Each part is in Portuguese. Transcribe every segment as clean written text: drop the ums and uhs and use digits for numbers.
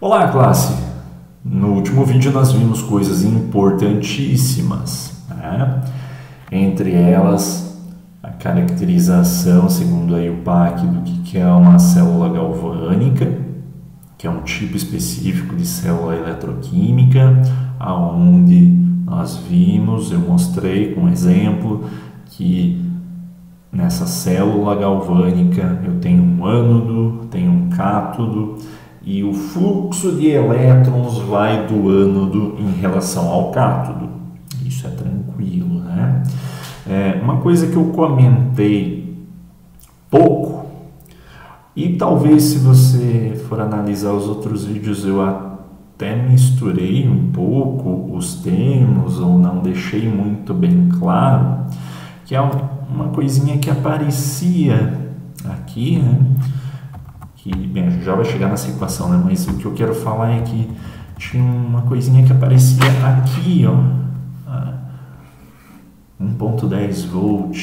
Olá, classe! No último vídeo nós vimos coisas importantíssimas, né? Entre elas a caracterização, segundo aí o PAC, do que é uma célula galvânica, que é um tipo específico de célula eletroquímica, aonde nós vimos, eu mostrei com um exemplo, que nessa célula galvânica eu tenho um ânodo, tenho um cátodo, e o fluxo de elétrons vai do ânodo em relação ao cátodo. Isso é tranquilo, né? Uma coisa que eu comentei pouco, e talvez se você for analisar os outros vídeos eu até misturei um pouco os termos ou não deixei muito bem claro, que é uma coisinha que aparecia aqui, né? Que, bem, a gente já vai chegar nessa equação, né? Mas o que eu quero falar é que tinha uma coisinha que aparecia aqui, ó, 1.10 volt,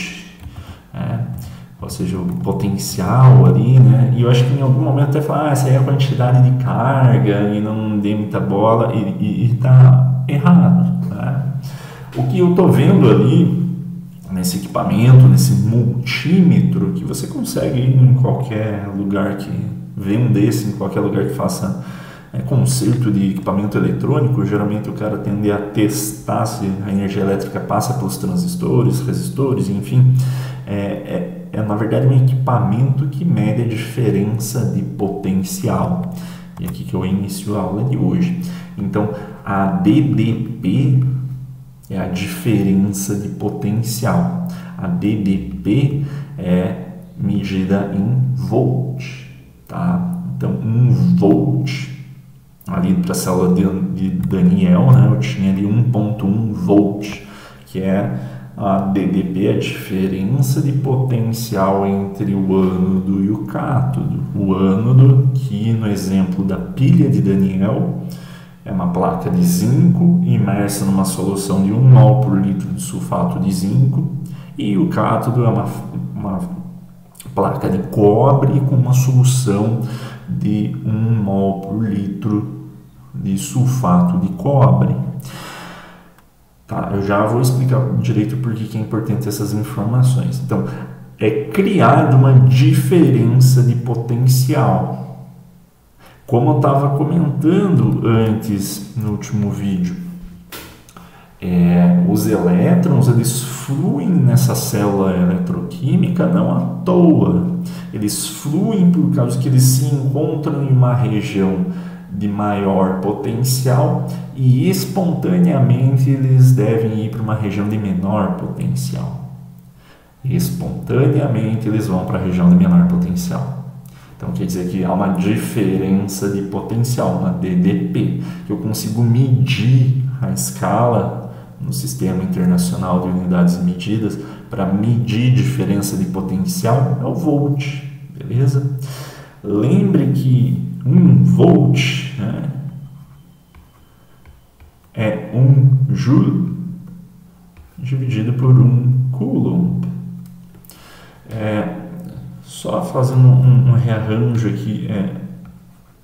ou seja, o potencial ali, né? E eu acho que em algum momento até falar, essa aí é a quantidade de carga e não dei muita bola, e tá errado, né? O que eu tô vendo ali nesse equipamento, nesse multímetro, que você consegue ir em qualquer lugar que vê um desse, em qualquer lugar que faça conserto de equipamento eletrônico, geralmente o cara tende a testar se a energia elétrica passa pelos transistores, resistores, enfim, na verdade um equipamento que mede a diferença de potencial. E aqui que eu inicio a aula de hoje. Então, a DDP é a diferença de potencial. A DDP é medida em volt, tá? Então, 1 volt, ali para a célula de Daniel, né, eu tinha ali 1.1 volt, que é a DDP, a diferença de potencial entre o ânodo e o cátodo. O ânodo, que no exemplo da pilha de Daniel, é uma placa de zinco imersa numa solução de 1 mol por litro de sulfato de zinco, e o cátodo é uma placa de cobre com uma solução de 1 mol por litro de sulfato de cobre. Tá, eu já vou explicar direito por que é importante essas informações. Então, é criada uma diferença de potencial. Como eu estava comentando antes no último vídeo, os elétrons eles fluem nessa célula eletroquímica não à toa. Eles fluem por causa que eles se encontram em uma região de maior potencial e espontaneamente eles devem ir para uma região de menor potencial. Espontaneamente eles vão para a região de menor potencial. Então quer dizer que há uma diferença de potencial, uma DDP, que eu consigo medir a escala no Sistema Internacional de Unidades e Medidas. Para medir diferença de potencial é o volt, beleza? Lembre que 1 volt, né, é 1 joule dividido por 1 coulomb. Só fazendo um rearranjo aqui,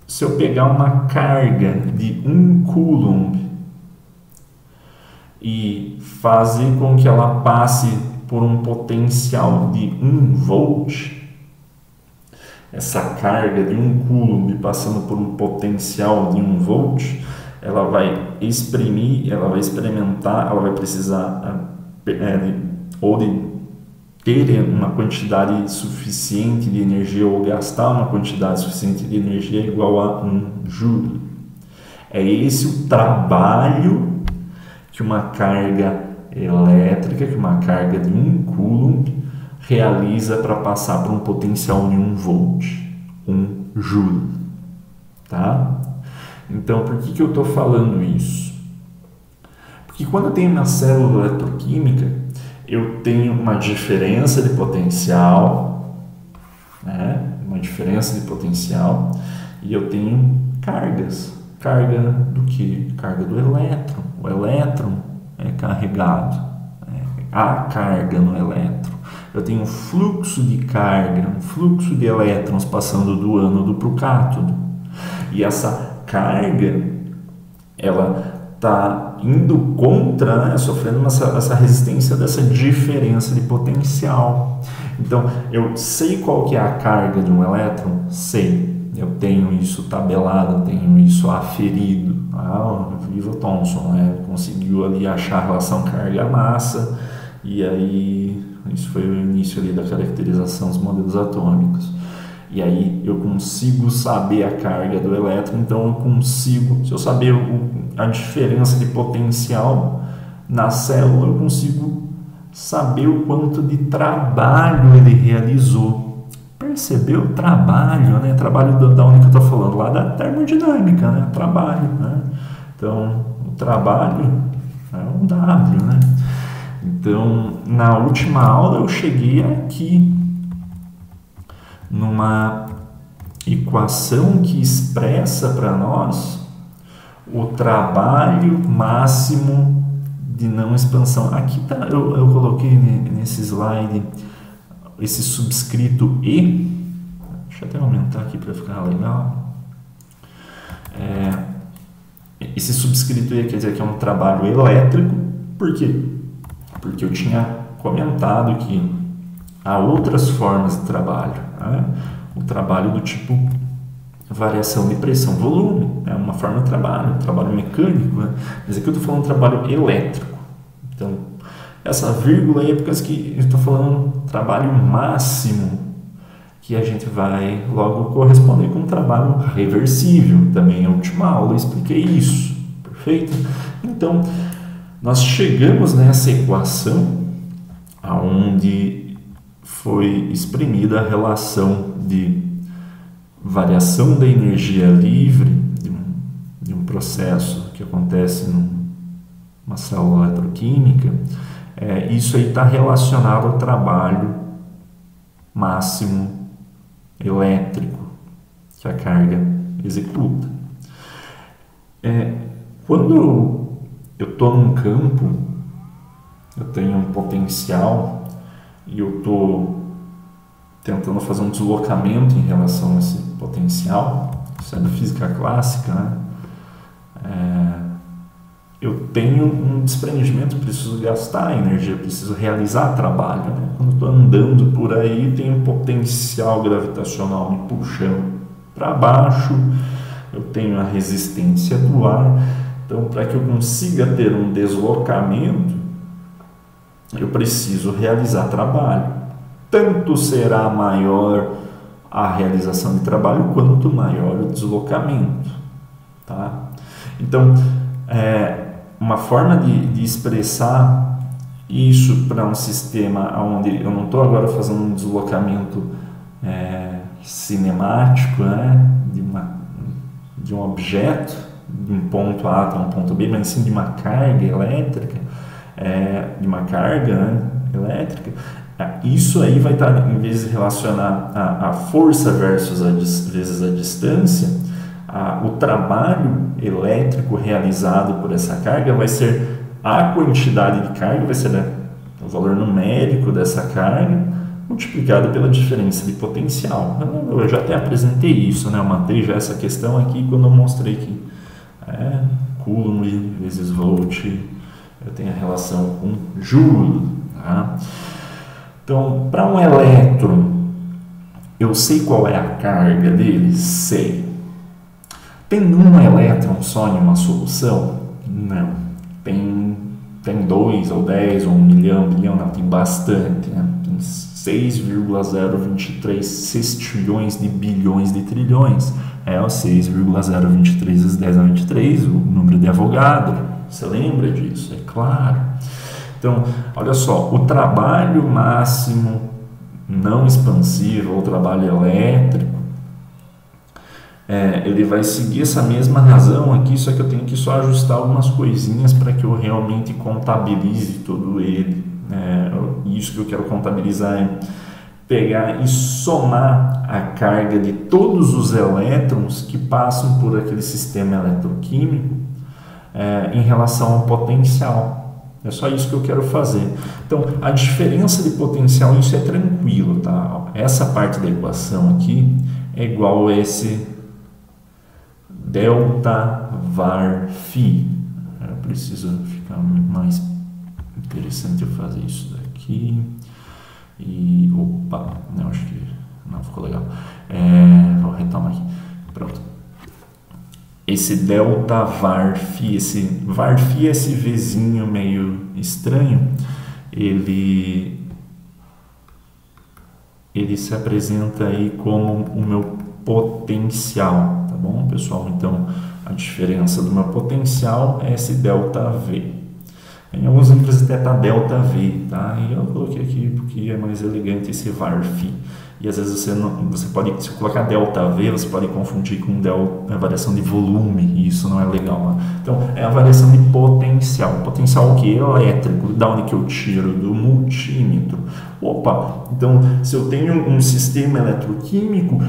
se eu pegar uma carga de 1 coulomb e fazer com que ela passe por um potencial de 1 volt, essa carga de 1 coulomb passando por um potencial de 1 volt, ela vai exprimir, ela vai experimentar, ela vai precisar ou de ter uma quantidade suficiente de energia ou gastar uma quantidade suficiente de energia igual a 1 joule. É esse o trabalho que uma carga elétrica, que uma carga de 1 coulomb realiza para passar por um potencial de 1 volt, 1 joule, tá? Então, por que eu estou falando isso? Porque quando eu tenho uma célula eletroquímica, eu tenho uma diferença de potencial, né? Uma diferença de potencial, e eu tenho cargas. Carga do que? Carga do elétron. O elétron é carregado, há carga no elétron. Eu tenho um fluxo de carga, um fluxo de elétrons passando do ânodo para o cátodo. E essa carga, ela está indo contra, né, sofrendo essa resistência dessa diferença de potencial. Então, eu sei qual que é a carga de um elétron? Sei. Eu tenho isso tabelado, eu tenho isso aferido. O Vivo Thomson, né, conseguiu ali achar a relação carga-massa, e aí isso foi o início ali da caracterização dos modelos atômicos. E aí eu consigo saber a carga do elétron, então eu consigo, se eu saber a diferença de potencial na célula, eu consigo saber o quanto de trabalho ele realizou. Percebeu o trabalho, né? Trabalho da onde que eu estou falando? Lá da termodinâmica, né? Trabalho, né? Então, o trabalho é um W, né? Então, na última aula eu cheguei aqui numa equação que expressa para nós o trabalho máximo de não expansão. Aqui tá, eu coloquei nesse slide esse subscrito E. Deixa eu até aumentar aqui para ficar legal. Esse subscrito E quer dizer que é um trabalho elétrico. Por quê? Porque eu tinha comentado que há outras formas de trabalho, né? O trabalho do tipo variação de pressão-volume é uma forma de trabalho mecânico, né? Mas aqui eu estou falando de trabalho elétrico. Então, essa vírgula aí é porque eu estou falando trabalho máximo, que a gente vai logo corresponder com um trabalho reversível. Também na última aula eu expliquei isso, perfeito? Então, nós chegamos nessa equação onde foi exprimida a relação de variação da energia livre de um processo que acontece numa célula eletroquímica. Isso aí está relacionado ao trabalho máximo elétrico que a carga executa. Quando eu estou num campo, eu tenho um potencial e eu estou tentando fazer um deslocamento em relação a esse potencial, isso é da física clássica, né? Eu tenho um desprendimento, preciso gastar energia, preciso realizar trabalho, né? Quando eu estou andando por aí, tem um potencial gravitacional me puxando para baixo, eu tenho a resistência do ar. Então, para que eu consiga ter um deslocamento, eu preciso realizar trabalho. Tanto será maior a realização de trabalho, quanto maior o deslocamento. Tá? Então, uma forma de expressar isso para um sistema onde eu não estou agora fazendo um deslocamento cinemático, né, de um objeto, de um ponto A para um ponto B, mas sim de uma carga elétrica, de uma carga, né, elétrica. Isso aí vai estar, em vez de relacionar a força vezes a distância, o trabalho elétrico realizado por essa carga vai ser a quantidade de carga, vai ser o valor numérico dessa carga multiplicado pela diferença de potencial. Eu já até apresentei isso, né? Eu matei já essa questão aqui quando eu mostrei que Coulomb vezes Volt, eu tenho a relação com Joule. Tá? Então, para um elétron, eu sei qual é a carga dele? Sei. Tem um elétron só em uma solução? Não. Tem 2 ou 10 ou 1 milhão, bilhão, não, tem bastante, né? Tem 6,023 sextilhões de bilhões de trilhões. O 6,023 vezes 10 a 23, o número de Avogadro. Você lembra disso? É claro. Então, olha só, o trabalho máximo não expansivo, ou trabalho elétrico, ele vai seguir essa mesma razão aqui, só que eu tenho que só ajustar algumas coisinhas para que eu realmente contabilize todo ele. Isso que eu quero contabilizar é pegar e somar a carga de todos os elétrons que passam por aquele sistema eletroquímico em relação ao potencial. É só isso que eu quero fazer. Então, a diferença de potencial, isso é tranquilo, tá? Essa parte da equação aqui é igual a esse delta var φ. Eu preciso ficar mais interessante eu fazer isso daqui. E opa, não, acho que não ficou legal. Vou retomar aqui. Pronto. Esse delta var φ, esse var φ, esse Vzinho meio estranho, ele se apresenta aí como o meu potencial, tá bom, pessoal? Então, a diferença do meu potencial é esse ΔV. Em alguns livros até está ΔV, tá? E eu coloquei aqui porque é mais elegante esse var φ. E às vezes você pode, se colocar ΔV, você pode confundir com a variação de volume, e isso não é legal. Né? Então, é a variação de potencial. Potencial o que? Elétrico. Da onde que eu tiro? Do multímetro. Opa, então se eu tenho um sistema eletroquímico,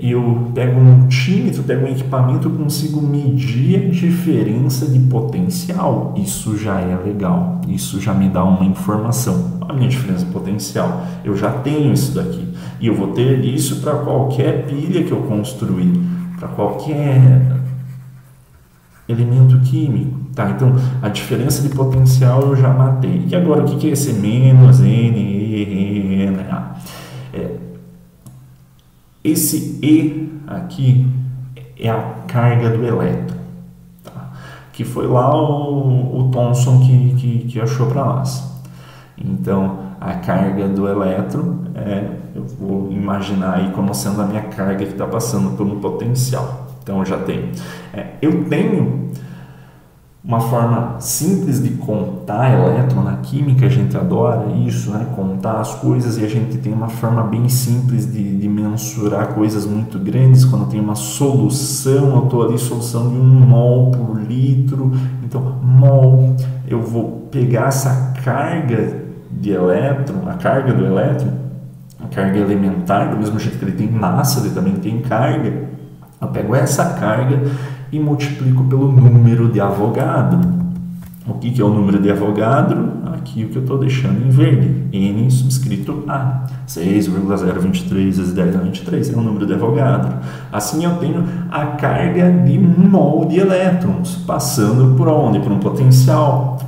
eu pego um multímetro, pego um equipamento, eu consigo medir a diferença de potencial. Isso já é legal. Isso já me dá uma informação. A minha diferença de potencial. Eu já tenho isso daqui. E eu vou ter isso para qualquer pilha que eu construir, para qualquer elemento químico. Tá? Então, a diferença de potencial eu já matei. E agora, o que é esse menos NeNA? Esse E aqui é a carga do elétron. Tá? Que foi lá o Thomson que achou para nós. Então, a carga do elétron, eu vou imaginar aí como sendo a minha carga que está passando por um potencial. Então, eu já tenho. Eu tenho uma forma simples de contar elétron. Na química a gente adora isso, né? Contar as coisas, e a gente tem uma forma bem simples de mensurar coisas muito grandes. Quando tem uma solução, eu estou ali, solução de 1 mol por litro. Então, mol, eu vou pegar essa carga de elétron, a carga do elétron, a carga elementar, do mesmo jeito que ele tem massa, ele também tem carga. Eu pego essa carga e multiplico pelo número de Avogadro. O que é o número de Avogadro? Aqui o que eu estou deixando em verde, N subscrito A, 6,023 vezes 10 a 23 é o número de Avogadro. Assim eu tenho a carga de 1 mol de elétrons, passando por onde? Por um potencial.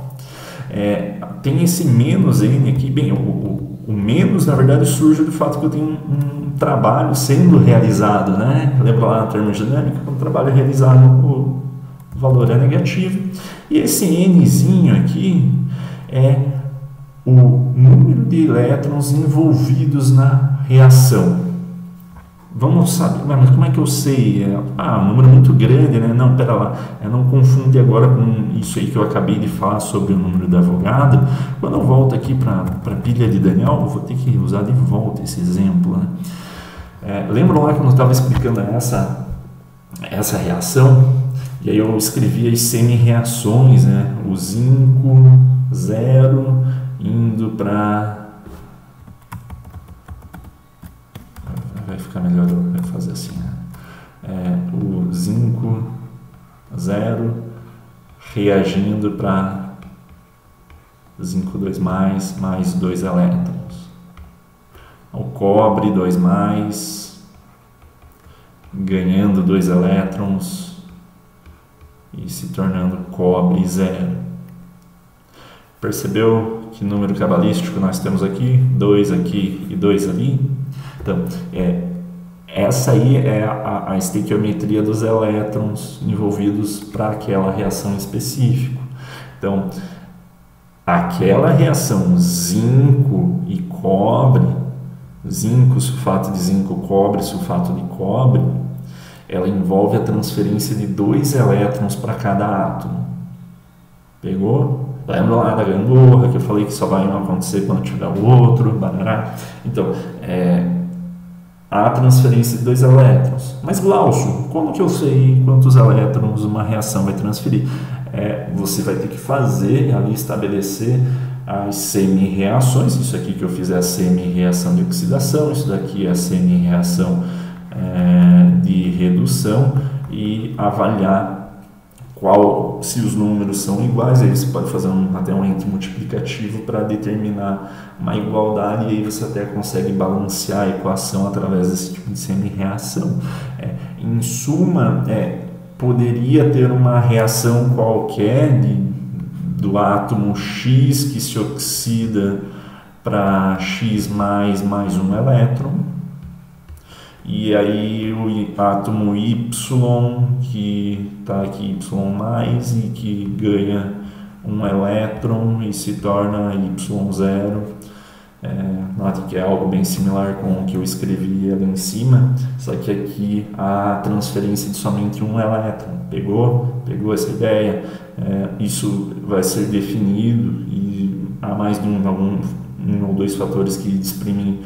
Tem esse menos N aqui, bem, o menos na verdade surge do fato que eu tenho um trabalho sendo realizado, né? Lembra lá na termodinâmica, quando o trabalho é realizado, o valor é negativo. E esse Nzinho aqui é o número de elétrons envolvidos na reação. Vamos saber, mas como é que eu sei? Um número muito grande, né? Não, pera lá, não confunde agora com isso aí que eu acabei de falar sobre o número de Avogadro. Quando eu volto aqui para a pilha de Daniel, eu vou ter que usar de volta esse exemplo, né? Lembram lá quando eu estava explicando essa reação? E aí eu escrevi as semi-reações, né? O zinco 0 indo para... Vai ficar melhor eu fazer assim, né? O zinco 0 reagindo para zinco 2+, mais 2 elétrons. O cobre 2+, ganhando 2 elétrons e se tornando cobre 0. Percebeu que número cabalístico nós temos aqui? 2 aqui e 2 ali. Então, essa aí é a estequiometria dos elétrons envolvidos para aquela reação específica. Então, aquela reação zinco e cobre, zinco, sulfato de zinco, cobre, sulfato de cobre, ela envolve a transferência de 2 elétrons para cada átomo. Pegou? Lembra lá da gangorra que eu falei que só vai acontecer quando tiver o outro? Barará. Então, a transferência de 2 elétrons. Mas, Glaucio, como que eu sei quantos elétrons uma reação vai transferir? Você vai ter que fazer ali, estabelecer as semi-reações. Isso aqui que eu fiz é a semi-reação de oxidação, isso daqui é a semi-reação de redução, e avaliar se os números são iguais. Aí você pode fazer até um ente multiplicativo para determinar uma igualdade, e aí você até consegue balancear a equação através desse tipo de semi-reação. Em suma, poderia ter uma reação qualquer do átomo X que se oxida para X mais um elétron, e aí o átomo Y que está aqui Y mais e que ganha um elétron e se torna Y0. Note que é algo bem similar com o que eu escrevi ali em cima, só que aqui a transferência de somente um elétron. Pegou essa ideia? Isso vai ser definido e há mais de um ou dois fatores que exprimem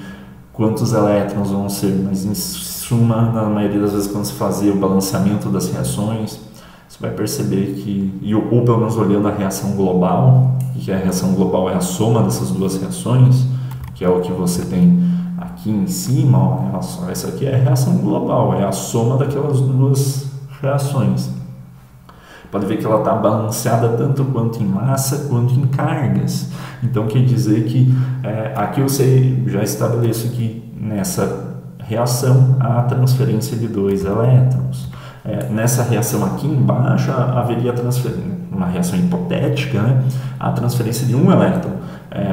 quantos elétrons vão ser, mas em suma, na maioria das vezes quando se fazer o balanceamento das reações, você vai perceber que, ou pelo menos olhando a reação global, que a reação global é a soma dessas duas reações, que é o que você tem aqui em cima, ó, essa aqui é a reação global, é a soma daquelas duas reações. Pode ver que ela está balanceada tanto quanto em massa quanto em cargas. Então quer dizer que aqui eu já estabeleço que nessa reação há transferência de 2 elétrons. Nessa reação aqui embaixo haveria uma reação hipotética, né? A transferência de 1 elétron.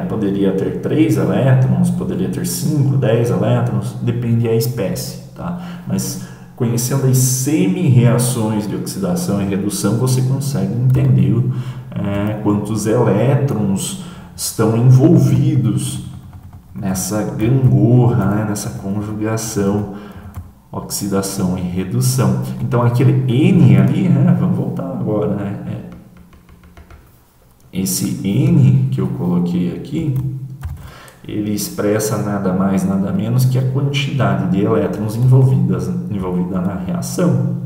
Poderia ter 3 elétrons, poderia ter 5, 10 elétrons, depende da espécie, tá? Mas conhecendo as semi-reações de oxidação e redução, você consegue entender quantos elétrons estão envolvidos nessa gangorra, né? Nessa conjugação, oxidação e redução. Então aquele N ali, vamos voltar agora, né? Esse N que eu coloquei aqui, ele expressa nada mais, nada menos que a quantidade de elétrons envolvida na reação.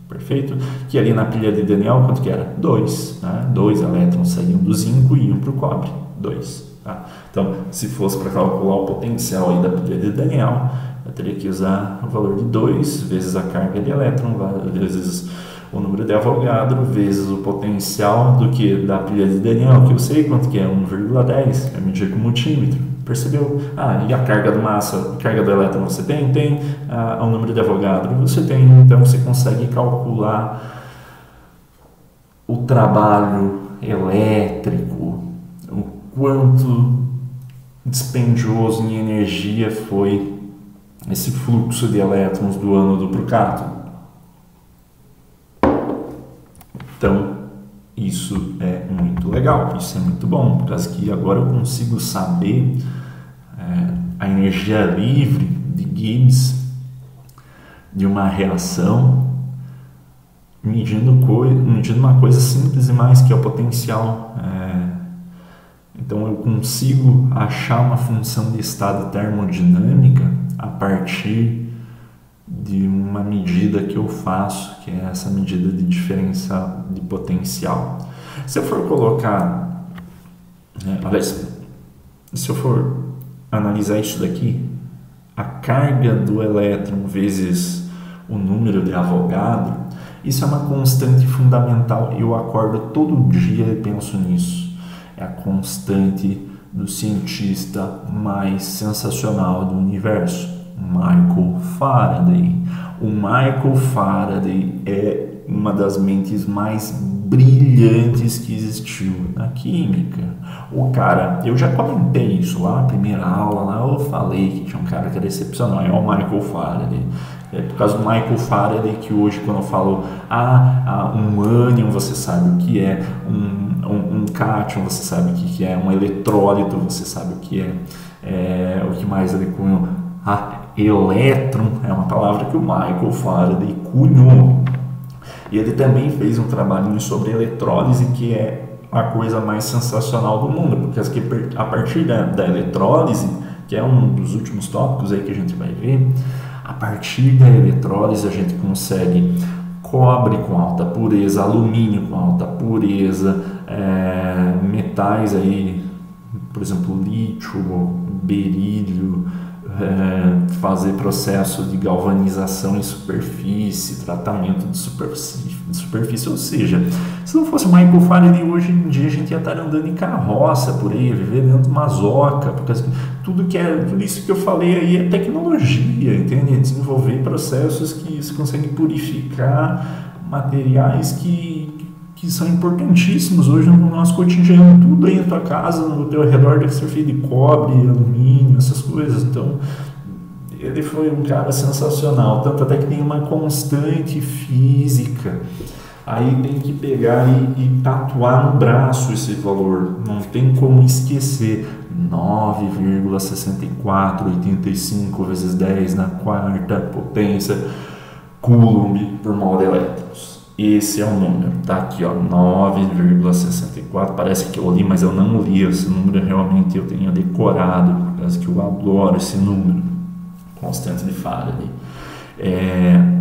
Perfeito? Que ali na pilha de Daniel, quanto que era? 2. Né? 2 elétrons saíam do zinco e iam para o cobre. 2. Tá? Então, se fosse para calcular o potencial aí da pilha de Daniel, eu teria que usar o valor de 2 vezes a carga de elétron, vezes o número de Avogadro, vezes o potencial da pilha de Daniel, que eu sei quanto que é, 1,10, é medir com multímetro. Percebeu? E a carga de massa, a carga do elétron você tem? Tem. O número de Avogadro você tem. Então você consegue calcular o trabalho elétrico, o quanto dispendioso em energia foi esse fluxo de elétrons do ânodo para o cátodo. Então, isso é muito legal, isso é muito bom, por causa que agora eu consigo saber a energia livre de Gibbs de uma reação medindo uma coisa simples demais, que é o potencial. Então eu consigo achar uma função de estado termodinâmica a partir de uma medida que eu faço, que é essa medida de diferença de potencial. Se eu for colocar, se eu for analisar isso daqui, a carga do elétron vezes o número de Avogadro, isso é uma constante fundamental e eu acordo todo dia e penso nisso. É a constante do cientista mais sensacional do universo, Michael Faraday. O Michael Faraday é uma das mentes mais brilhantes que existiu na química. O cara, eu já comentei isso lá na primeira aula, lá eu falei que tinha um cara que era excepcional, é o Michael Faraday. É por causa do Michael Faraday que hoje, quando eu falo um ânion, você sabe o que é, um cátion, você sabe o que é, um eletrólito, você sabe o que é, o que mais ele cunhou. Elétron é uma palavra que o Michael Faraday cunhou. E ele também fez um trabalhinho sobre eletrólise, que é a coisa mais sensacional do mundo, porque a partir da eletrólise, que é um dos últimos tópicos aí que a gente vai ver, a partir da eletrólise a gente consegue cobre com alta pureza, alumínio com alta pureza, metais aí, por exemplo, lítio, berílio, fazer processo de galvanização em superfície, tratamento de superfície, ou seja, se não fosse o Michael Faraday, hoje em dia a gente ia estar andando em carroça por aí, viver dentro de uma zoca, porque tudo isso que eu falei aí é tecnologia, entende? Desenvolver processos que se conseguem purificar materiais que são importantíssimos hoje no nosso cotidiano. Tudo aí na tua casa, no teu redor, deve ser feito de cobre, alumínio, essas coisas. Então, ele foi um cara sensacional, tanto até que tem uma constante física. Aí tem que pegar e tatuar no braço esse valor, não tem como esquecer. 9,6485 vezes 10 na quarta potência coulomb por mol de elétrons. Esse é o número, tá aqui, ó, 9,64. Parece que eu li, mas eu não li esse número, realmente eu tenho decorado, por causa que eu adoro esse número, constante de Faraday.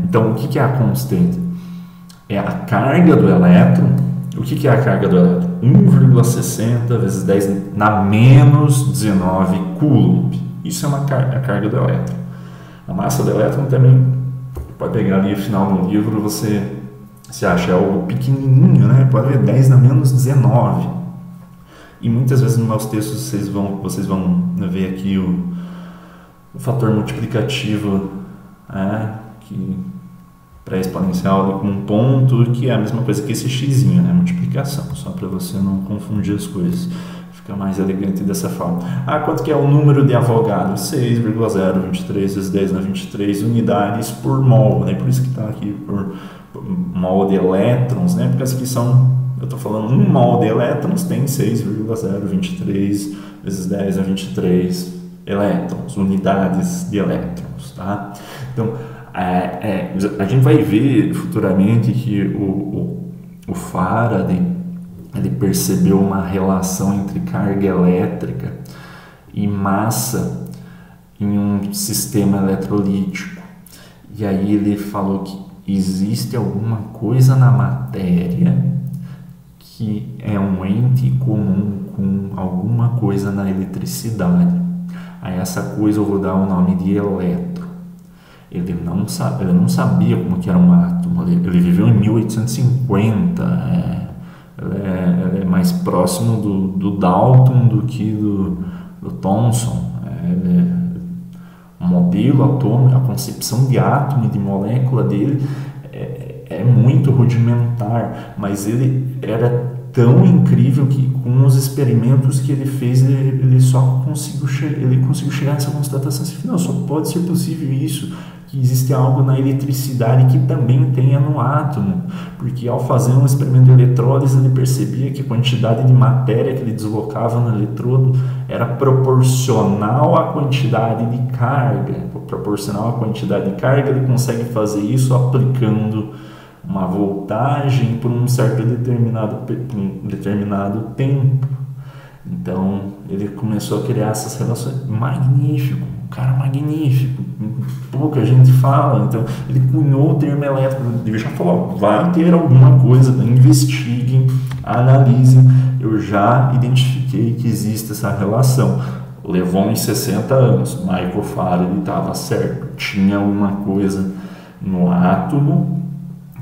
Então, o que é a constante? É a carga do elétron. O que é a carga do elétron? 1,60 vezes 10 na menos 19 coulomb. Isso é a carga do elétron. A massa do elétron também, pode pegar ali no final do livro, você acha algo pequenininho, né? Pode ver 10 na menos 19. E muitas vezes nos meus textos vocês vão ver aqui o fator multiplicativo, que pré-exponencial com um ponto, que é a mesma coisa que esse x, né? Multiplicação, só para você não confundir as coisas. Fica mais elegante dessa forma. Quanto que é o número de Avogadro? 6,023 vezes 10 na 23 unidades por mol, né? Por isso que está aqui por mol de elétrons, né? Porque aqui eu estou falando 1 mol de elétrons tem 6,023 vezes 10 na 23 elétrons, unidades de elétrons, tá? Então, a gente vai ver futuramente que o Faraday ele percebeu uma relação entre carga elétrica e massa em um sistema eletrolítico. E aí ele falou que existe alguma coisa na matéria que é um ente comum com alguma coisa na eletricidade. A essa coisa eu vou dar o nome de elétron. Ele não sabia como que era um átomo. Ele viveu em 1850. Ele é mais próximo do Dalton do que do Thomson. O modelo atômico, a concepção de átomo e de molécula dele é muito rudimentar, mas ele era tão incrível que com os experimentos que ele fez ele conseguiu chegar a essa constatação assim, não, só pode ser possível isso, que existe algo na eletricidade que também tenha no átomo, porque ao fazer um experimento de eletrólise ele percebia que a quantidade de matéria que ele deslocava no eletrodo era proporcional à quantidade de carga. Ele consegue fazer isso aplicando uma voltagem por um determinado tempo. Então ele começou a criar essas relações. Magnífico, um cara magnífico, pouca gente fala. Então ele cunhou o termo elétrico. Ele já falou, vai ter alguma coisa, investiguem, analisem. Eu já identifiquei que existe essa relação. Levou uns 60 anos. Michael Faraday estava certo, tinha alguma coisa no átomo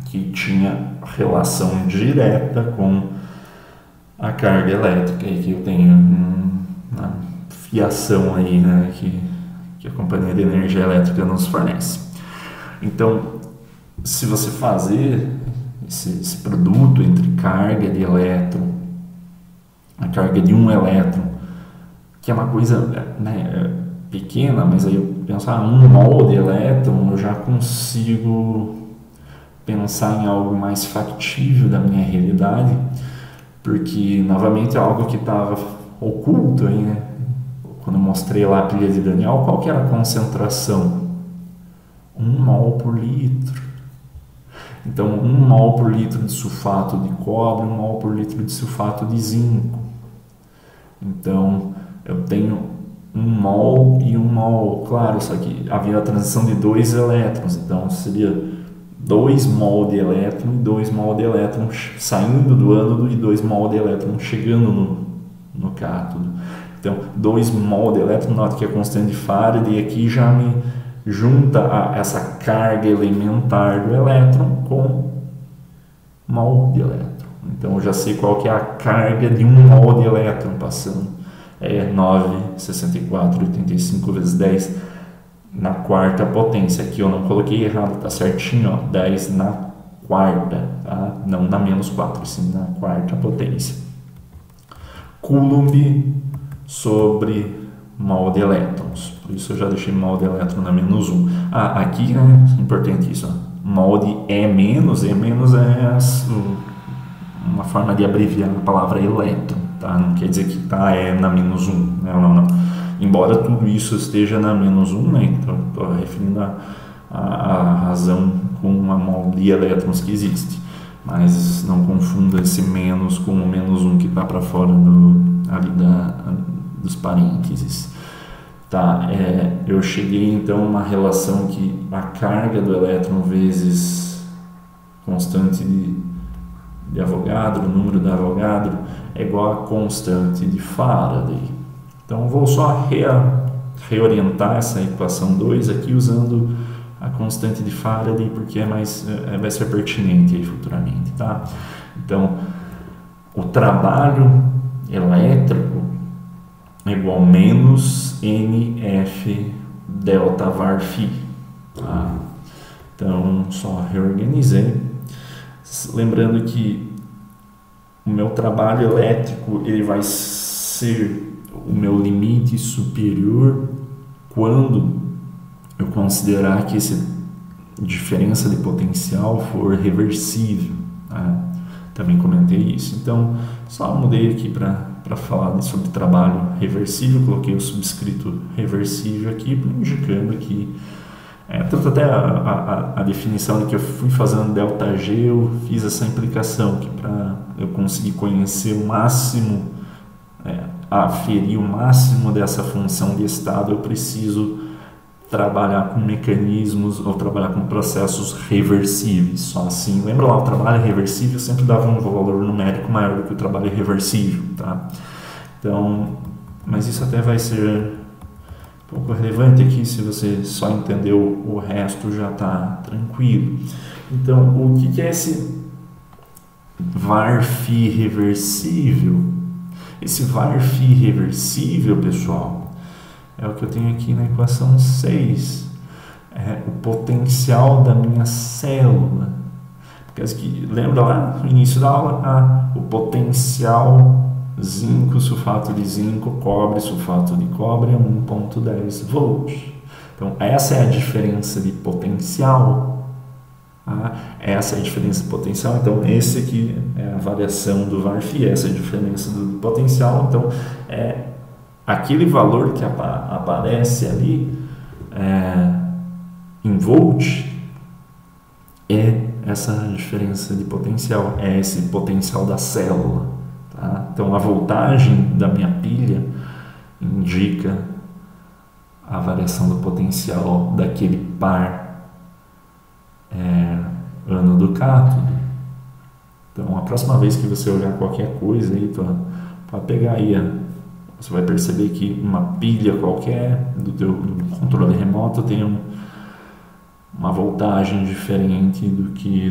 que tinha relação direta com a carga elétrica, e que eu tenho uma fiação aí, né, que a companhia de energia elétrica nos fornece. Então, se você fazer esse produto entre carga de elétron, a carga de um elétron, que é uma coisa, né, pequena, mas aí eu penso, 1 mol de elétron, eu já consigo pensar em algo mais factível da minha realidade, porque novamente é algo que estava oculto aí, né? Quando eu mostrei lá a pilha de Daniel, qual que era a concentração? 1 mol por litro. Então 1 mol por litro de sulfato de cobre, 1 mol por litro de sulfato de zinco. Então eu tenho 1 mol e 1 mol, claro, só que havia a transição de 2 elétrons, então seria 2 mol de elétron e 2 mol de elétron saindo do ânodo e 2 mol de elétron chegando no cátodo. Então 2 mol de elétron, nota que é constante de Faraday, e aqui já me junta a essa carga elementar do elétron com mol de elétron. Então eu já sei qual que é a carga de 1 mol de elétron passando. 9,6485 vezes 10 na quarta potência. Aqui eu não coloquei errado, tá certinho, ó, 10 na quarta, tá? Não na menos 4, sim na quarta potência. Coulomb sobre mol de elétrons. Por isso eu já deixei mol de elétron na menos 1. Aqui, né, importante isso, ó. Mol de E-, uma forma de abreviar a palavra elétron, tá? Não quer dizer que está na menos 1, não. Embora tudo isso esteja na menos 1, né? Então estou referindo a razão com a mol de elétrons que existe. Mas não confunda esse menos com o menos 1 que está para fora dos parênteses. Tá, eu cheguei então a uma relação que a carga do elétron vezes constante de Avogadro, o número de Avogadro, é igual a constante de Faraday. Então vou só reorientar essa equação 2 aqui usando a constante de Faraday, porque vai ser pertinente aí futuramente, tá? Então, o trabalho elétrico é igual a menos NF delta var φ, tá? Então, só reorganizei. Lembrando que o meu trabalho elétrico ele vai ser o meu limite superior quando eu considerar que essa diferença de potencial for reversível, tá? Também comentei isso. Então, só mudei aqui para falar sobre trabalho reversível, coloquei o subscrito reversível aqui, indicando que tanto até a definição de que eu fui fazendo ΔG, eu fiz essa implicação, que para eu conseguir conhecer o máximo, aferir o máximo dessa função de estado, eu preciso trabalhar com mecanismos ou trabalhar com processos reversíveis. Só assim, lembra lá, o trabalho reversível sempre dava um valor numérico maior do que o trabalho irreversível, tá? Então, mas isso até vai ser um pouco relevante aqui, se você só entendeu o resto já está tranquilo. Então, o que é esse var φ reversível? Esse var φ reversível, pessoal, é o que eu tenho aqui na equação 6. É o potencial da minha célula. Porque, lembra lá no início da aula? O potencial zinco, sulfato de zinco, cobre, sulfato de cobre é 1,10 volts. Então, essa é a diferença de potencial. Essa é a diferença de potencial. Então, esse aqui é a variação do var φ, essa é a diferença do potencial. Então, aquele valor que aparece ali em volt é essa diferença de potencial, é esse potencial da célula. Tá? Então, a voltagem da minha pilha indica a variação do potencial daquele par ânodo cátodo. Então, a próxima vez que você olhar qualquer coisa aí, pode pegar aí, você vai perceber que uma pilha qualquer do controle remoto tem uma voltagem diferente do que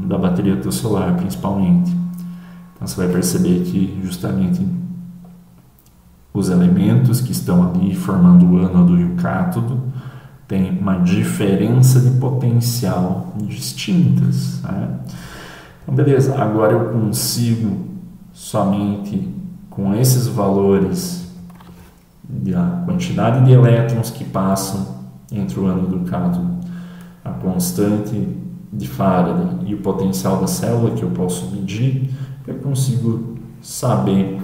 da bateria do teu celular, principalmente. Então, você vai perceber que justamente os elementos que estão ali formando o ânodo e o cátodo têm uma diferença de potencial distintas, né? Então, beleza, agora eu consigo somente com esses valores da quantidade de elétrons que passam entre o ânodo e o cátodo, a constante de Faraday e o potencial da célula que eu posso medir, eu consigo saber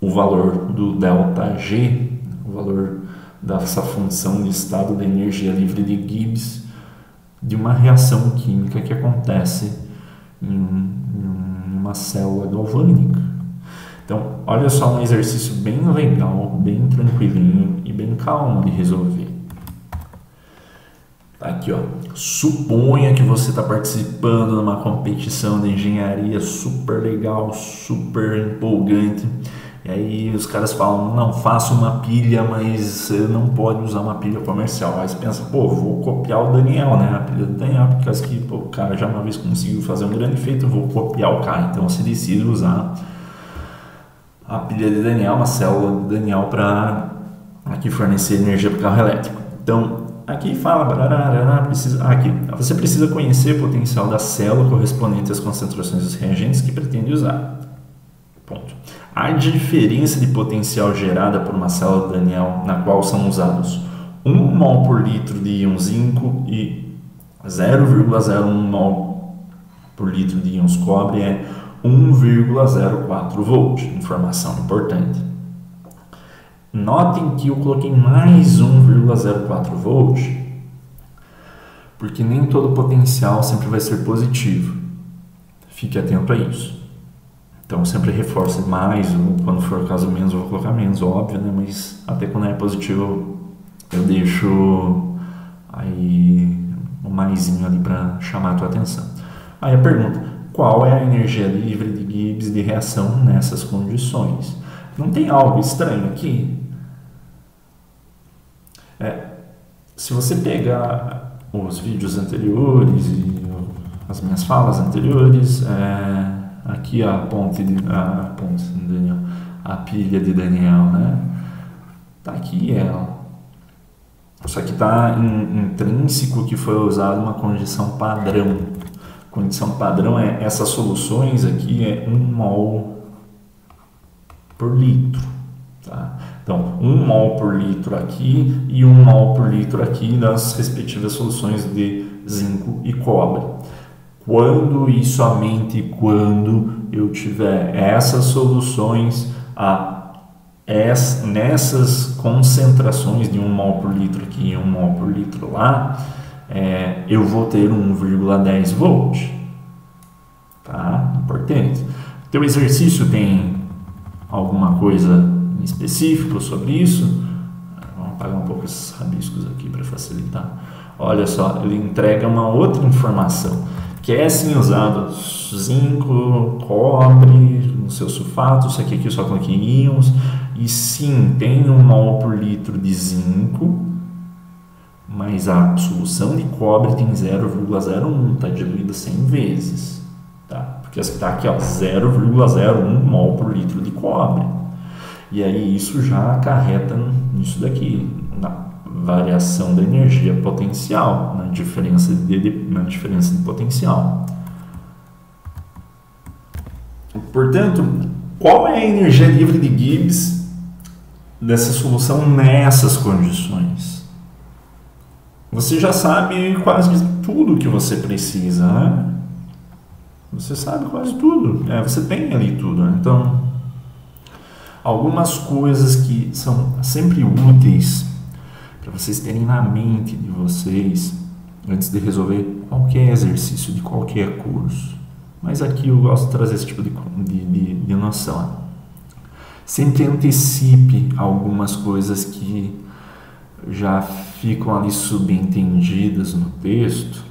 o valor do ΔG, o valor dessa função de estado da energia livre de Gibbs de uma reação química que acontece em uma célula galvânica. Então, olha só, um exercício bem legal, bem tranquilinho e bem calmo de resolver. Aqui, ó. Suponha que você está participando de uma competição de engenharia super legal, super empolgante. E aí os caras falam, não, faça uma pilha, mas você não pode usar uma pilha comercial. Aí você pensa, vou copiar o Daniel, né? A pilha do Daniel, porque o cara já uma vez conseguiu fazer um grande feito, eu vou copiar o cara. Então você decide usar a pilha de Daniel, uma célula de Daniel para aqui fornecer energia para o carro elétrico. Então, aqui fala, aqui, você precisa conhecer o potencial da célula correspondente às concentrações dos reagentes que pretende usar. Ponto. A diferença de potencial gerada por uma célula de Daniell, na qual são usados 1 mol por litro de íon zinco e 0,01 mol por litro de íons cobre, é 1,04 volt. Informação importante. Notem que eu coloquei mais 1,04 volt, porque nem todo potencial sempre vai ser positivo. Fique atento a isso. Então, sempre reforce mais, quando for o caso menos, eu vou colocar menos, óbvio, né? Mas até quando é positivo, eu deixo aí um maisinho ali para chamar a tua atenção. Aí a pergunta, qual é a energia livre de Gibbs de reação nessas condições? Não tem algo estranho aqui? Se você pegar os vídeos anteriores e as minhas falas anteriores, aqui a pilha de Daniell, né? Tá aqui ela. Só que está intrínseco que foi usada uma condição padrão. Condição padrão é essas soluções aqui é 1 mol por litro. Tá? Então, 1 mol por litro aqui e 1 mol por litro aqui nas respectivas soluções de zinco e cobre. Quando e somente quando eu tiver essas soluções nessas concentrações de 1 mol por litro aqui e 1 mol por litro lá, eu vou ter 1,10 volt. Tá? Importante. O teu exercício tem alguma coisa em específico sobre isso? Vamos apagar um pouco esses rabiscos aqui para facilitar. Olha só, ele entrega uma outra informação, que é sim usado zinco, cobre, no seu sulfato, isso aqui eu só coloquei íons, e sim, tem 1 mol por litro de zinco, mas a solução de cobre tem 0,01, está diluída 100 vezes, tá? Porque está aqui, 0,01 mol por litro de cobre, e aí isso já acarreta nisso daqui, na variação da energia potencial, na diferença de potencial. Portanto, qual é a energia livre de Gibbs dessa solução nessas condições? Você já sabe quase tudo que você precisa, né? Você sabe quase tudo, você tem ali tudo, né? Então, algumas coisas que são sempre úteis para vocês terem na mente de vocês antes de resolver qualquer exercício de qualquer curso. Mas aqui eu gosto de trazer esse tipo de noção. Sempre antecipe algumas coisas que já ficam ali subentendidas no texto,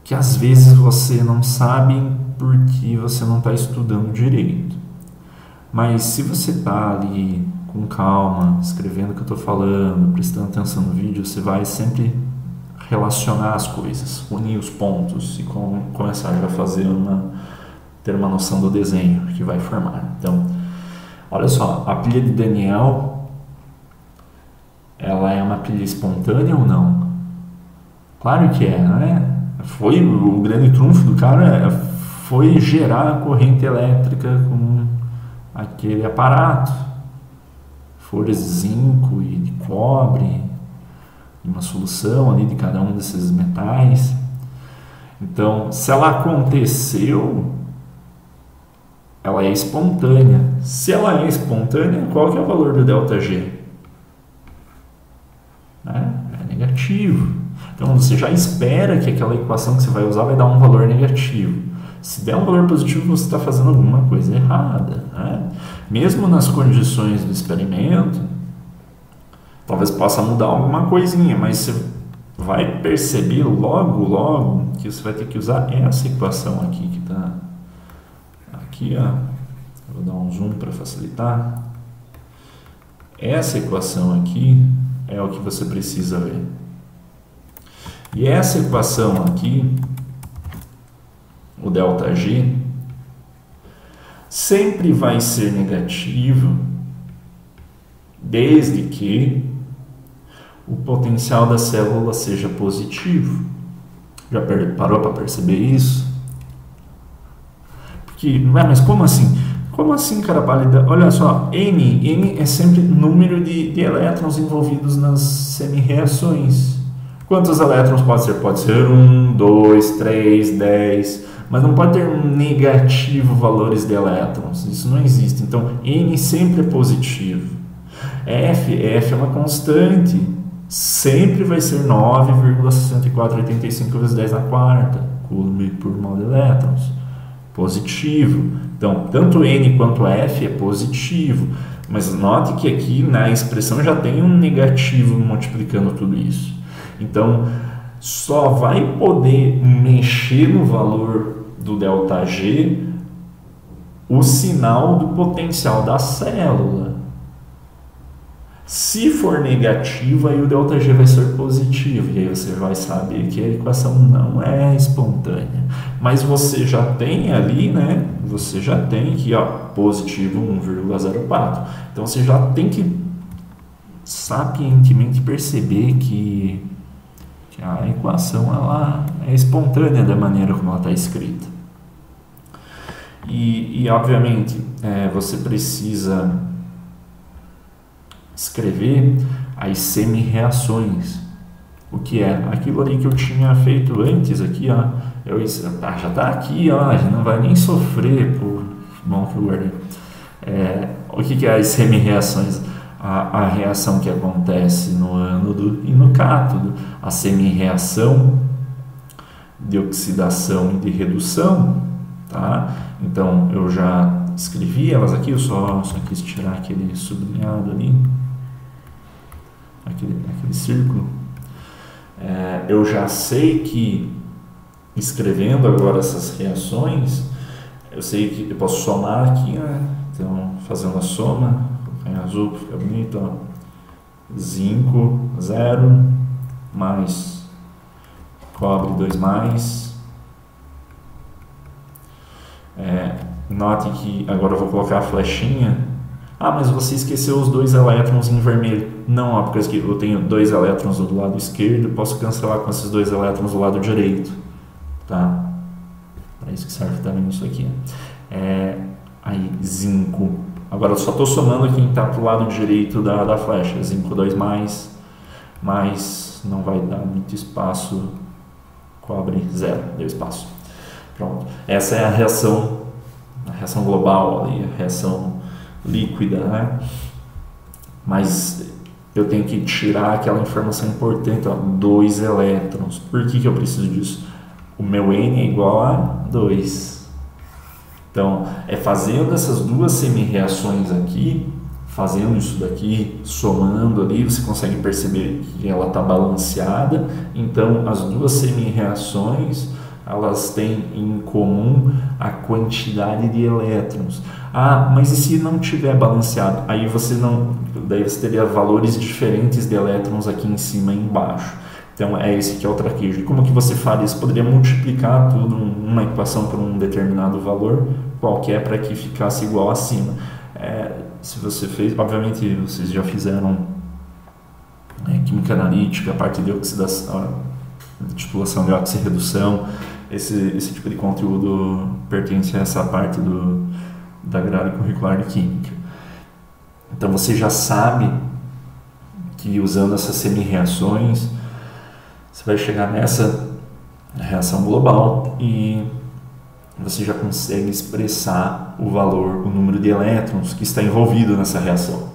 que às vezes você não sabe porque você não está estudando direito. Mas se você está ali com calma, escrevendo o que eu estou falando, prestando atenção no vídeo, você vai sempre relacionar as coisas, unir os pontos e começar a fazer ter uma noção do desenho que vai formar. Então, olha só, a pilha de Daniell, ela é uma pilha espontânea ou não? Claro que é, né? Foi o grande trunfo do cara, foi gerar a corrente elétrica com aquele aparato, folhas de zinco e de cobre, uma solução ali de cada um desses metais. Então, se ela aconteceu, ela é espontânea. Se ela é espontânea, qual que é o valor do ΔG? É negativo. Então, você já espera que aquela equação que você vai usar vai dar um valor negativo. Se der um valor positivo, você está fazendo alguma coisa errada, né? Mesmo nas condições do experimento, talvez possa mudar alguma coisinha, mas você vai perceber logo que você vai ter que usar essa equação aqui, que está aqui, ó. Vou dar um zoom para facilitar. Essa equação aqui é o que você precisa ver. E essa equação aqui, o ΔG, sempre vai ser negativo desde que o potencial da célula seja positivo. Já parou para perceber isso? Porque, mas como assim? Como assim, cara pálida? Olha só, N é sempre número de elétrons envolvidos nas semi-reações. Quantos elétrons pode ser? Pode ser 1, 2, 3, 10, mas não pode ter um negativo valores de elétrons. Isso não existe. Então, N sempre é positivo. F é uma constante. Sempre vai ser 9,6485 vezes 10 na quarta coulomb por mol de elétrons. Positivo. Então, tanto N quanto F é positivo. Mas note que aqui na expressão já tem um negativo multiplicando tudo isso. Então, só vai poder mexer no valor do ΔG o sinal do potencial da célula. Se for negativo, aí o ΔG vai ser positivo. E aí você vai saber que a equação não é espontânea. Mas você já tem ali, né? Você já tem aqui, ó, positivo 1,04. Então você já tem que sapientemente perceber que a equação ela é espontânea da maneira como ela está escrita. E obviamente, você precisa escrever as semi-reações. O que é? Aquilo ali que eu tinha feito antes aqui, ó. Já está aqui, ó. A gente não vai nem sofrer por bom que eu guardei. O que é as semi-reações? A reação que acontece no ânodo e no cátodo. A semi-reação de oxidação e de redução, tá? Então, eu já escrevi elas aqui, eu só quis tirar aquele sublinhado ali, aquele círculo. Eu já sei que, escrevendo agora essas reações, eu sei que eu posso somar aqui, né? Então, fazendo a soma, em azul para ficar bonito, ó. Zinco 0 mais cobre 2 mais. Note que agora eu vou colocar a flechinha. Mas você esqueceu os 2 elétrons em vermelho. Não, porque eu tenho 2 elétrons do lado esquerdo, eu posso cancelar com esses 2 elétrons do lado direito, tá? Para isso que serve também isso aqui. Aí, zinco. Agora eu só estou somando quem está para o lado direito da flecha. Zinco 2 mais não vai dar muito espaço. Cobre 0, deu espaço. Pronto. Essa é a reação global ali, a reação líquida, né? Mas eu tenho que tirar aquela informação importante, ó, 2 elétrons. Por que eu preciso disso? O meu N é igual a 2. Então, fazendo essas 2 semi-reações aqui, fazendo isso daqui, somando ali, você consegue perceber que ela está balanceada. Então, as 2 semi-reações, elas têm em comum a quantidade de elétrons. Mas e se não tiver balanceado? Daí você teria valores diferentes de elétrons aqui em cima e embaixo. Então, esse que é o traquejo. E como que você faria? Você poderia multiplicar tudo uma equação por um determinado valor qualquer para que ficasse igual acima. Se você fez, obviamente vocês já fizeram química analítica, a parte de oxidação, de titulação de oxirredução, esse tipo de conteúdo pertence a essa parte da grade curricular de química. Então você já sabe que usando essas semi-reações você vai chegar nessa reação global e você já consegue expressar o valor, o número de elétrons que está envolvido nessa reação.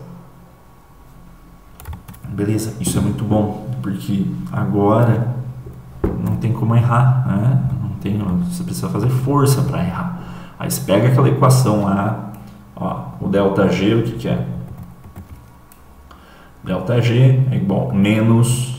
Beleza? Isso é muito bom, porque agora não tem como errar, né? Você precisa fazer força para errar. Aí você pega aquela equação lá, ó, o ΔG, o que é? ΔG é igual a menos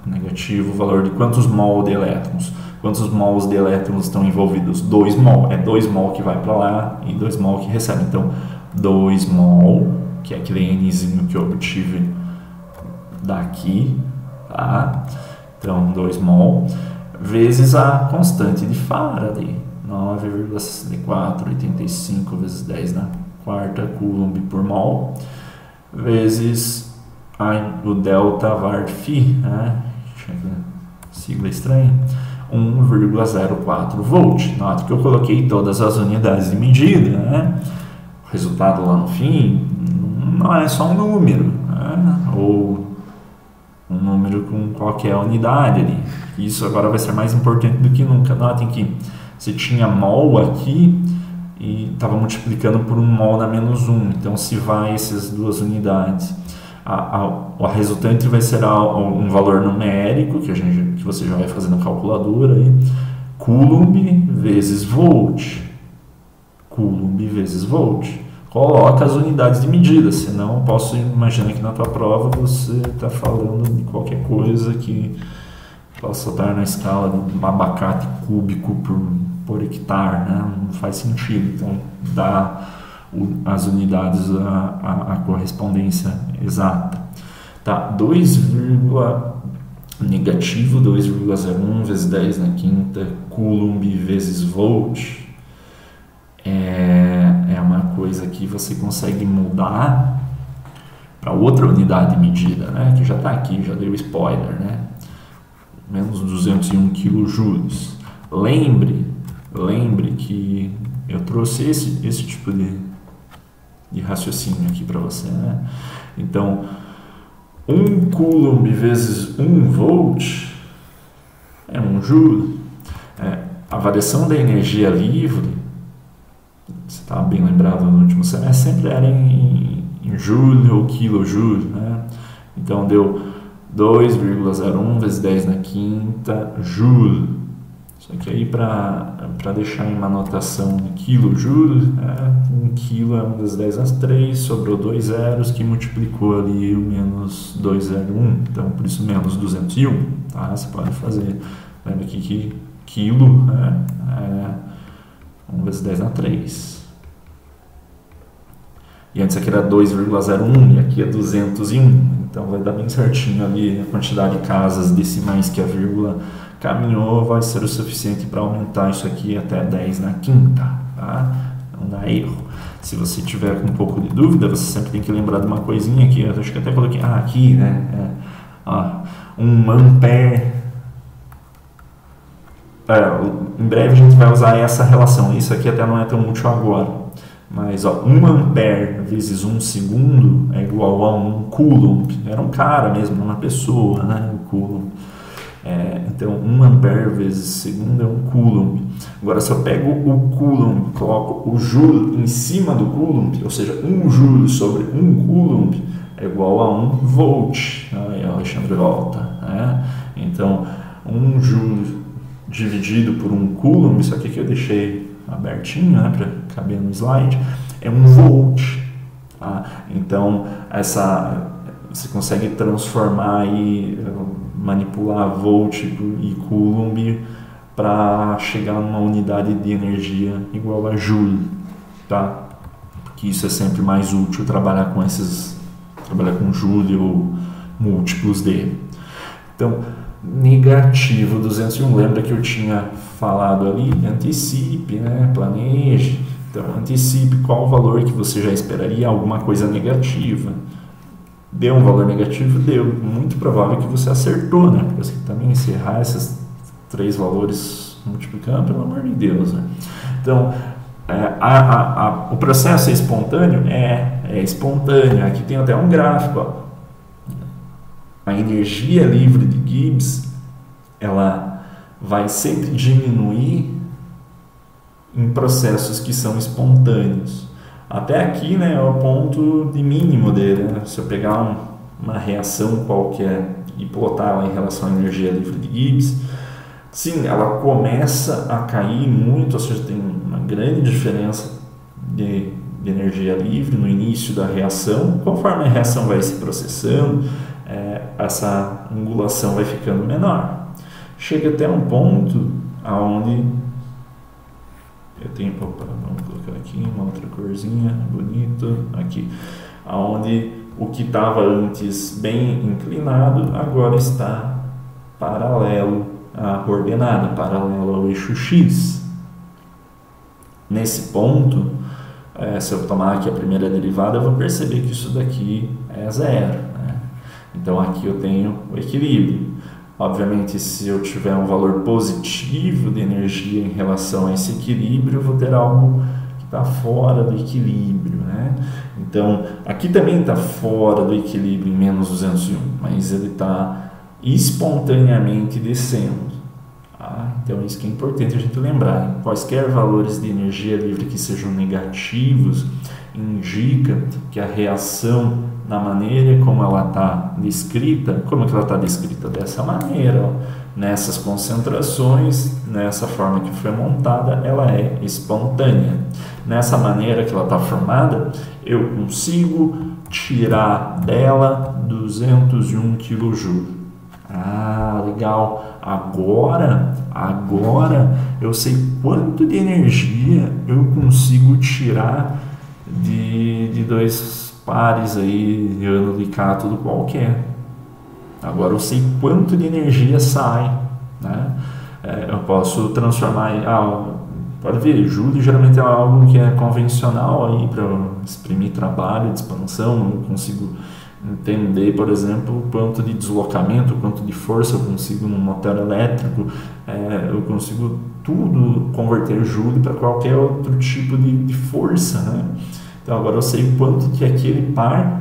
negativo o valor de quantos mol de elétrons. Quantos mols de elétrons estão envolvidos? 2 mol. 2 mol que vai para lá e 2 mol que recebe. Então, 2 mol, que é aquele Nzinho que eu obtive daqui, tá? Então, 2 mol, vezes a constante de Faraday, 9,6485 vezes 10 na quarta coulomb por mol, vezes o delta var phi, né? Sigla estranha, 1,04 volt. Nota que eu coloquei todas as unidades de medida, né? O resultado lá no fim não é só um número, né? Ou um número com qualquer unidade ali. Isso agora vai ser mais importante do que nunca. Notem que você tinha mol aqui e estava multiplicando por um mol na menos 1. Então, se vai essas duas unidades, a resultante vai ser um valor numérico que você já vai fazer na calculadora aí, Coulomb vezes volt. Coulomb vezes volt. Coloca as unidades de medida, senão eu posso imaginar que na tua prova você está falando de qualquer coisa que possa estar na escala de um abacate cúbico por hectare, né? Não faz sentido. Então, dá as unidades a correspondência exata. Tá? Negativo 2,01 vezes 10 na quinta Coulomb vezes volt é uma coisa que você consegue mudar para outra unidade de medida, né? Que já está aqui, já deu spoiler, né? Menos 201 kJ. Lembre que eu trouxe esse tipo de raciocínio aqui para você, né? Então, 1 Coulomb vezes 1 volt é 1 joule. A variação da energia livre, você está bem lembrado no último semestre, sempre era em joule ou kilojoule, né? Então, deu 2,01 vezes 10 na quinta joule. Isso aqui aí para deixar em uma notação em kilojoule, 1 quilo é 1 vezes 10 às 3, sobrou 2 zeros que multiplicou ali o menos 201, então por isso menos 201, tá? Você pode fazer, lembra aqui que quilo é 1 vezes 10 na 3. E antes aqui era 2,01 e aqui é 201, então vai dar bem certinho ali a quantidade de casas decimais que a vírgula caminhou, vai ser o suficiente para aumentar isso aqui até 10 na quinta, tá? Não dá erro. Se você tiver com um pouco de dúvida, você sempre tem que lembrar de uma coisinha aqui, eu acho que até coloquei, aqui, né? 1 ampere. Em breve a gente vai usar essa relação, isso aqui até não é tão útil agora, mas 1 ampere vezes 1 segundo é igual a 1 coulomb, era um cara mesmo, uma pessoa, né? O coulomb. Então 1 ampere vezes segundo é 1 coulomb. Agora, se eu pego o coulomb, coloco o joule em cima do coulomb, ou seja, 1 joule sobre 1 coulomb é igual a 1 volt. Aí o Alexandre volta, né? Então 1 joule dividido por 1 coulomb, isso aqui que eu deixei abertinho, né, para caber no slide, é 1 volt. Tá? Então você consegue transformar e manipular volt e coulomb para chegar numa unidade de energia igual a joule, tá? Porque isso é sempre mais útil trabalhar com joule ou múltiplos dele. Então, negativo 201, lembra que eu tinha falado ali, antecipe, né? Planeje. Então, antecipe qual o valor que você já esperaria, alguma coisa negativa. Deu um valor negativo? Deu. Muito provável que você acertou, né? Porque você também encerrar esses 3 valores multiplicando, pelo amor de Deus, né? Então, o processo é espontâneo? É espontâneo. Aqui tem até um gráfico, ó. A energia livre de Gibbs, ela vai sempre diminuir em processos que são espontâneos. Até aqui, né, é o ponto de mínimo dele, né? Se eu pegar uma reação qualquer e plotar ela em relação à energia livre de Gibbs, sim, ela começa a cair muito, ou seja, tem uma grande diferença de energia livre no início da reação. Conforme a reação vai se processando, essa angulação vai ficando menor. Chega até um ponto onde eu tenho, vamos colocar aqui uma outra corzinha, bonito, aqui, onde o que estava antes bem inclinado, agora está paralelo à coordenada, paralelo ao eixo X. Nesse ponto, se eu tomar aqui a primeira derivada, eu vou perceber que isso daqui é zero, né? Então aqui eu tenho o equilíbrio. Obviamente, se eu tiver um valor positivo de energia em relação a esse equilíbrio, eu vou ter algo que está fora do equilíbrio, né? Então, aqui também está fora do equilíbrio em menos 201, mas ele está espontaneamente descendo. Tá? Então, isso que é importante a gente lembrar. Quaisquer valores de energia livre que sejam negativos, indica que a reação, na maneira como ela está descrita, como é que ela está descrita? Dessa maneira, ó. Nessas concentrações, nessa forma que foi montada, ela é espontânea. Nessa maneira que ela está formada, eu consigo tirar dela 201 kJ. Ah, legal. Agora eu sei quanto de energia eu consigo tirar de dois pares aí de ânodo e cátodo qualquer. Agora eu sei quanto de energia sai, né? Eu posso transformar em pode ver, Joule geralmente é algo que é convencional aí para exprimir trabalho de expansão. Eu consigo entender, por exemplo, o quanto de deslocamento, o quanto de força eu consigo num motor elétrico. Eu consigo tudo converter Joule para qualquer outro tipo de força, né? Então agora eu sei quanto que aquele par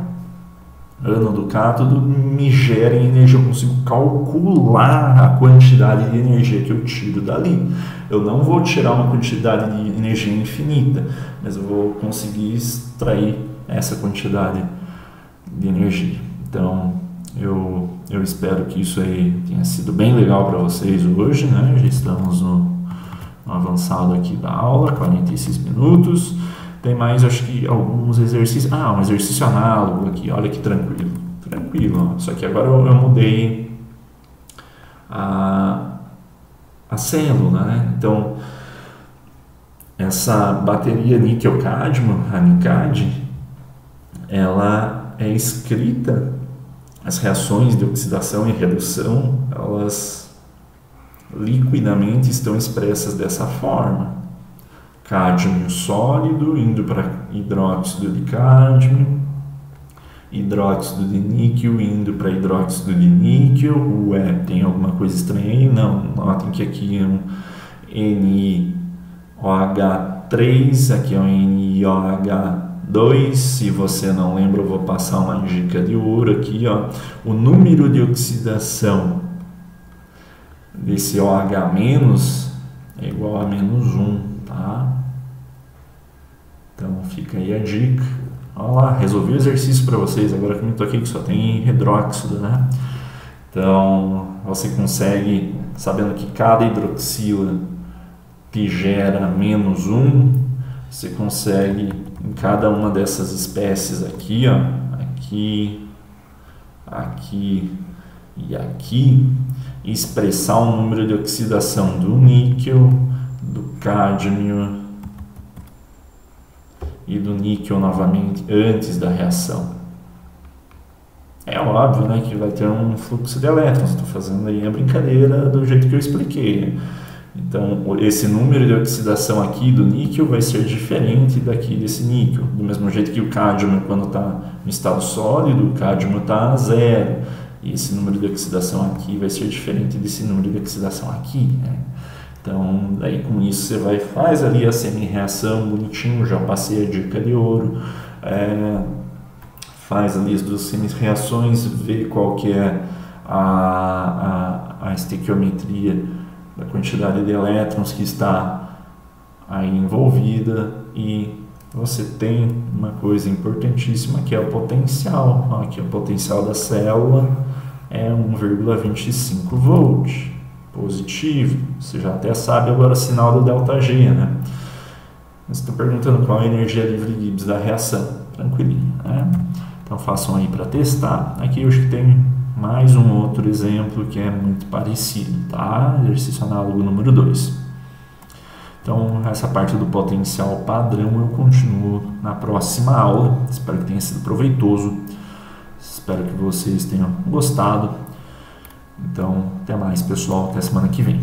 ânodo cátodo me gera em energia. Eu consigo calcular a quantidade de energia que eu tiro dali. Eu não vou tirar uma quantidade de energia infinita, mas eu vou conseguir extrair essa quantidade de energia. Então eu espero que isso aí tenha sido bem legal para vocês hoje, né? Já estamos no avançado aqui da aula, 46 minutos. Tem mais, acho que alguns exercícios. Um exercício análogo aqui, olha que tranquilo. Tranquilo, ó. Só que agora eu mudei a célula, né? Então, essa bateria níquel-cádmio, a NiCad, ela é escrita, as reações de oxidação e redução, elas liquidamente estão expressas dessa forma. Cádmio sólido indo para hidróxido de cádmio, hidróxido de níquel indo para hidróxido de níquel. Tem alguma coisa estranha aí? Não, notem que aqui é um NiOH3, aqui é um NiOH2. Se você não lembra, eu vou passar uma dica de ouro aqui, ó. O número de oxidação desse OH- é igual a -1, tá? Então fica aí a dica. Olha lá, resolvi o exercício para vocês. Agora que eu me toquei que só tem hidróxido, né? Então você consegue, sabendo que cada hidroxila te gera -1, você consegue em cada uma dessas espécies aqui, ó, aqui e aqui, expressar o número de oxidação do níquel, do cádmio e do níquel novamente antes da reação. É óbvio, né, que vai ter um fluxo de elétrons. Estou fazendo aí a brincadeira do jeito que eu expliquei. Então, esse número de oxidação aqui do níquel vai ser diferente daqui desse níquel. Do mesmo jeito que o cádmio, quando está no estado sólido, o cádmio está a 0. E esse número de oxidação aqui vai ser diferente desse número de oxidação aqui, né? Então, daí com isso você faz ali a semi-reação bonitinho, já passei a dica de ouro, faz ali as duas semi-reações, vê qual que é a estequiometria da quantidade de elétrons que está aí envolvida, e você tem uma coisa importantíssima que é o potencial. Aqui o potencial da célula é 1,25 volts. Positivo, você já até sabe agora o sinal do ΔG, né? Estou perguntando qual é a energia livre de Gibbs da reação. Tranquilinho, né? Então façam aí para testar. Aqui eu acho que tem mais um outro exemplo que é muito parecido, tá? Exercício análogo número 2. Então essa parte do potencial padrão eu continuo na próxima aula. Espero que tenha sido proveitoso. Espero que vocês tenham gostado. Então, até mais, pessoal. Até semana que vem.